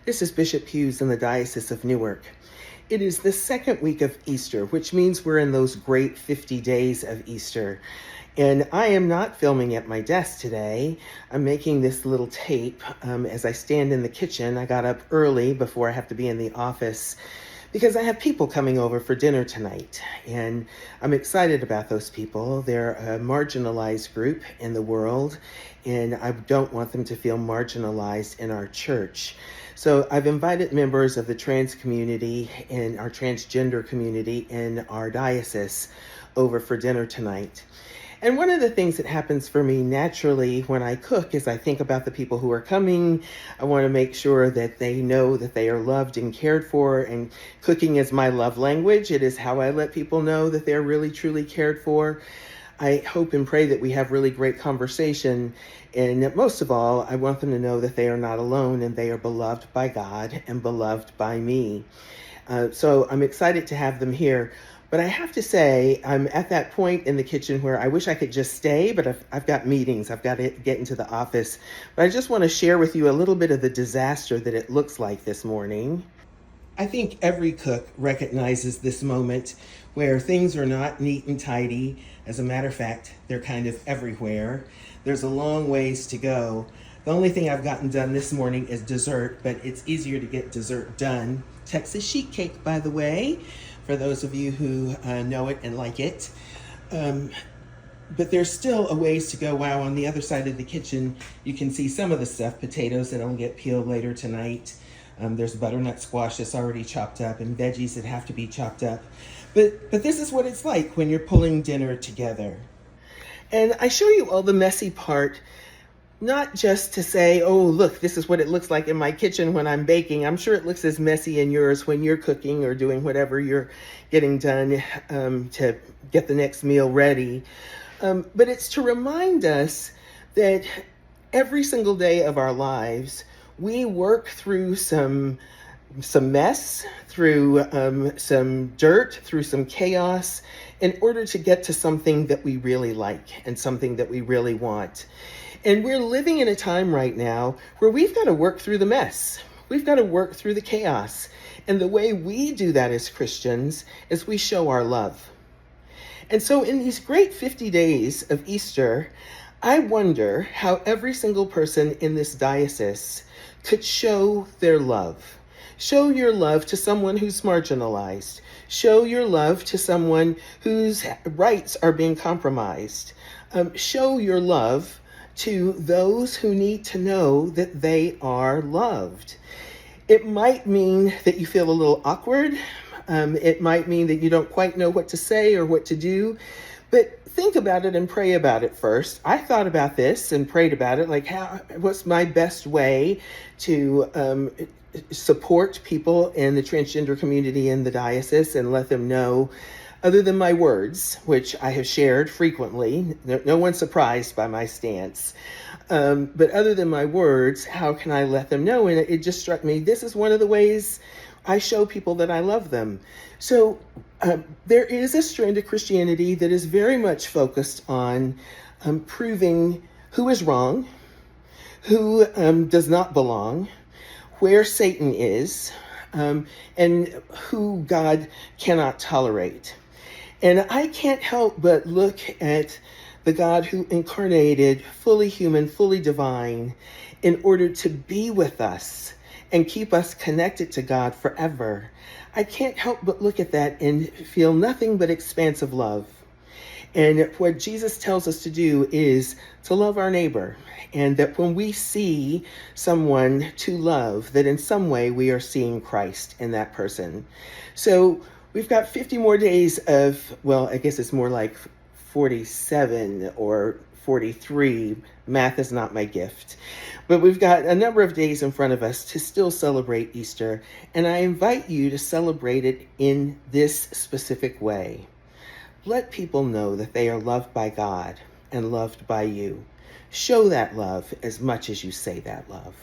This is Bishop Hughes in the Diocese of Newark. It is the second week of Easter, which means we're in those great 50 days of Easter. And I am not filming at my desk today. I'm making this little tape as I stand in the kitchen. I got up early before I have to be in the office because I have people coming over for dinner tonight. And I'm excited about those people. They're a marginalized group in the world, and I don't want them to feel marginalized in our church. So I've invited members of the trans community and our transgender community in our diocese over for dinner tonight. And one of the things that happens for me naturally when I cook is I think about the people who are coming. I want to make sure that they know that they are loved and cared for, and cooking is my love language. It is how I let people know that they're really truly cared for. I hope and pray that we have really great conversation, and most of all, I want them to know that they are not alone and they are beloved by God and beloved by me. So I'm excited to have them here. But I have to say, I'm at that point in the kitchen where I wish I could just stay, but I've got meetings. I've got to get into the office. But I just want to share with you a little bit of the disaster that it looks like this morning. I think every cook recognizes this moment where things are not neat and tidy. As a matter of fact, they're kind of everywhere. There's a long ways to go. The only thing I've gotten done this morning is dessert, but it's easier to get dessert done. Texas sheet cake, by the way, for those of you who know it and like it. But there's still a ways to go. Wow, on the other side of the kitchen, you can see some of the stuff, potatoes that'll get peeled later tonight. There's butternut squash that's already chopped up and veggies that have to be chopped up. But this is what it's like when you're pulling dinner together. And I show you all the messy part, not just to say, oh, look, this is what it looks like in my kitchen when I'm baking. I'm sure it looks as messy in yours when you're cooking or doing whatever you're getting done to get the next meal ready. But it's to remind us that every single day of our lives, we work through some mess, through some dirt, through some chaos, in order to get to something that we really like and something that we really want. And we're living in a time right now where we've got to work through the mess. We've got to work through the chaos. And the way we do that as Christians is we show our love. And so in these great 50 days of Easter, I wonder how every single person in this diocese could show their love. Show your love to someone who's marginalized. Show your love to someone whose rights are being compromised. Show your love to those who need to know that they are loved. It might mean that you feel a little awkward. It might mean that you don't quite know what to say or what to do. But think about it and pray about it first. I thought about this and prayed about it, like what's my best way to support people in the transgender community in the diocese and let them know, other than my words, which I have shared frequently. No one's surprised by my stance. But other than my words, how can I let them know? And it just struck me, this is one of the ways I show people that I love them. So there is a strand of Christianity that is very much focused on proving who is wrong, who does not belong, where Satan is, and who God cannot tolerate. And I can't help but look at the God who incarnated, fully human, fully divine, in order to be with us and keep us connected to God forever. I can't help but look at that and feel nothing but expansive love. And what Jesus tells us to do is to love our neighbor. And that when we see someone to love, that in some way we are seeing Christ in that person. So we've got 50 more days of, well, I guess it's more like 47 or 43. Math is not my gift. But we've got a number of days in front of us to still celebrate Easter. And I invite you to celebrate it in this specific way. Let people know that they are loved by God and loved by you. Show that love as much as you say that love.